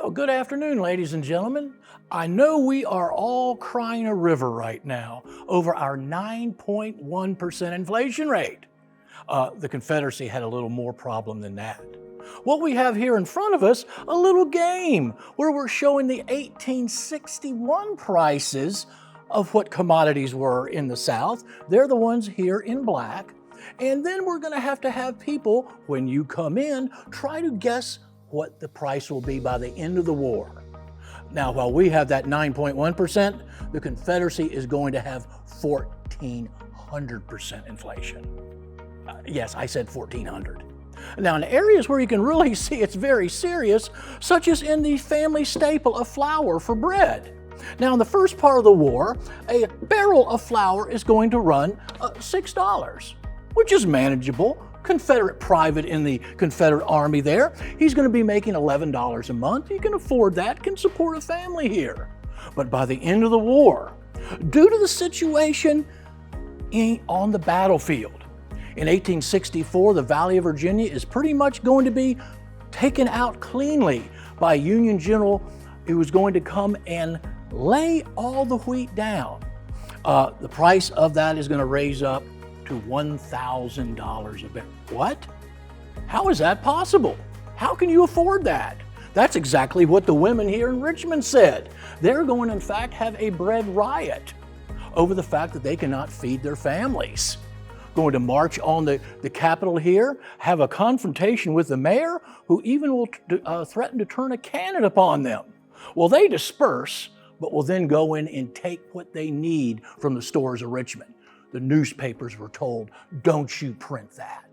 Well, good afternoon, ladies and gentlemen. I know we are all crying a river right now over our 9.1% inflation rate. The Confederacy had a little more problem than that. What we have here in front of us, a little game where we're showing the 1861 prices of what commodities were in the South. They're the ones here in black. And then we're going to have people, when you come in, try to guess what the price will be by the end of the war. Now, while we have that 9.1%, the Confederacy is going to have 1,400% inflation. Yes, I said 1,400. Now, in areas where you can really see it's very serious, such as in the family staple of flour for bread. Now, in the first part of the war, a barrel of flour is going to run $6, which is manageable. Confederate private in the Confederate Army there, he's going to be making $11 a month. He can afford that, can support a family here. But by the end of the war, due to the situation on the battlefield, in 1864, the Valley of Virginia is pretty much going to be taken out cleanly by a Union general who was going to come and lay all the wheat down. The price of that is going to raise up to $1,000 a barrel. What? How is that possible? How can you afford that? That's exactly what the women here in Richmond said. They're going to, in fact, have a bread riot over the fact that they cannot feed their families. Going to march on the Capitol here, have a confrontation with the mayor, who even will threaten to turn a cannon upon them. Well, they disperse, but will then go in and take what they need from the stores of Richmond. The newspapers were told, don't you print that.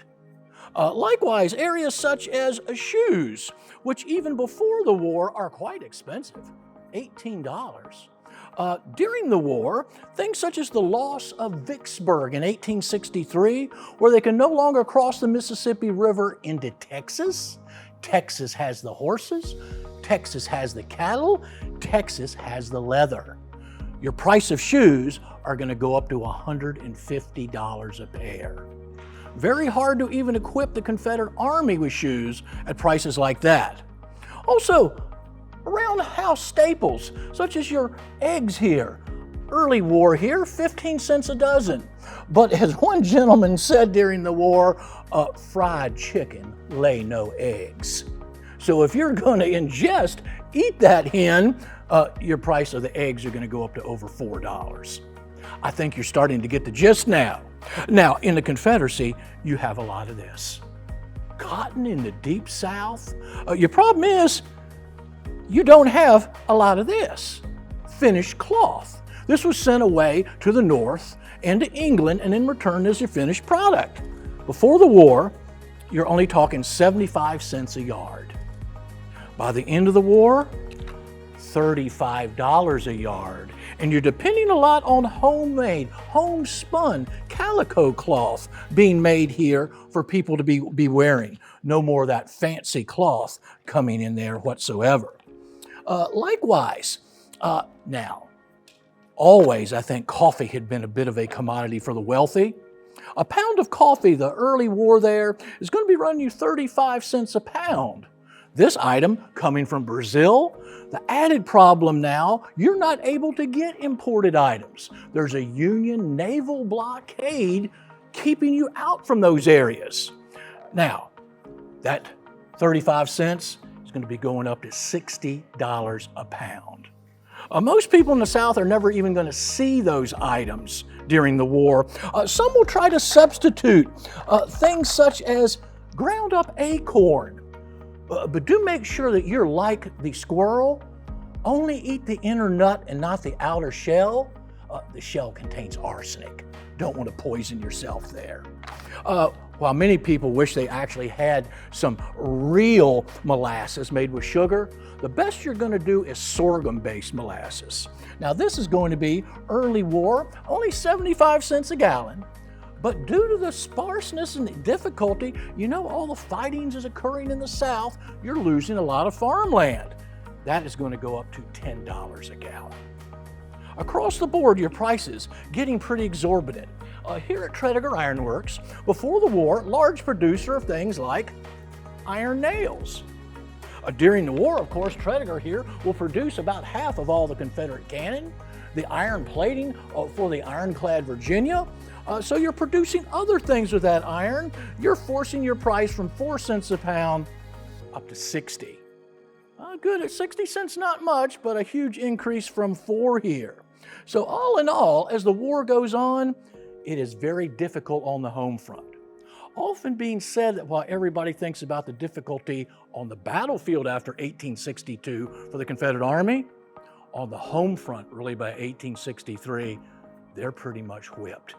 Likewise, areas such as shoes, which even before the war are quite expensive, $18. During the war, things such as the loss of Vicksburg in 1863, where they can no longer cross the Mississippi River into Texas. Texas has the horses, Texas has the cattle, Texas has the leather. Your price of shoes are going to go up to $150 a pair. Very hard to even equip the Confederate Army with shoes at prices like that. Also, around house staples, such as your eggs here. Early war here, 15 cents a dozen. But as one gentleman said during the war, fried chicken lay no eggs. So if you're going to eat that hen, your price of the eggs are going to go up to over $4. I think you're starting to get the gist now. Now, in the Confederacy, you have a lot of this. Cotton in the Deep South. Your problem is, you don't have a lot of this. Finished cloth. This was sent away to the North and to England and then returned as a finished product. Before the war, you're only talking 75 cents a yard. By the end of the war, $35 a yard. And you're depending a lot on homemade, homespun calico cloth being made here for people to be wearing. No more of that fancy cloth coming in there whatsoever. Likewise, now, always I think coffee had been a bit of a commodity for the wealthy. A pound of coffee, the early war there, is going to be running you 35 cents a pound. This item coming from Brazil, the added problem now, you're not able to get imported items. There's a Union naval blockade keeping you out from those areas. Now, that 35 cents is going to be going up to $60 a pound. Most people in the South are never even going to see those items during the war. Some will try to substitute things such as ground up acorn. But do make sure that you're like the squirrel. Only eat the inner nut and not the outer shell. The shell contains arsenic. Don't want to poison yourself there. While many people wish they actually had some real molasses made with sugar, the best you're going to do is sorghum-based molasses. Now, this is going to be early war, only 75 cents a gallon. But due to the sparseness and the difficulty, all the fightings is occurring in the South, you're losing a lot of farmland. That is going to go up to $10 a gallon. Across the board, your prices getting pretty exorbitant. Here at Tredegar Ironworks, before the war, large producer of things like iron nails. During the war, of course, Tredegar here will produce about half of all the Confederate cannon, the iron plating for the ironclad Virginia. So you're producing other things with that iron. You're forcing your price from 4 cents a pound up to 60. Good, at 60 cents, not much, but a huge increase from 4 here. So all in all, as the war goes on, it is very difficult on the home front. Often being said that while everybody thinks about the difficulty on the battlefield after 1862 for the Confederate Army, on the home front, really by 1863, they're pretty much whipped.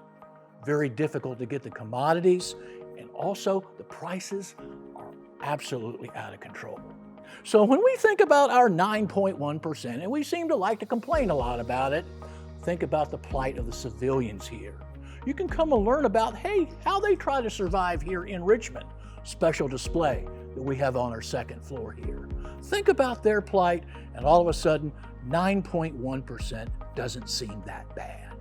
Very difficult to get the commodities, and also the prices are absolutely out of control. So when we think about our 9.1%, and we seem to like to complain a lot about it, think about the plight of the civilians here. You can come and learn about, hey, how they try to survive here in Richmond. Special display that we have on our second floor here. Think about their plight, and all of a sudden, 9.1% doesn't seem that bad.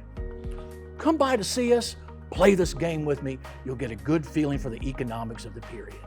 Come by to see us, play this game with me. You'll get a good feeling for the economics of the period.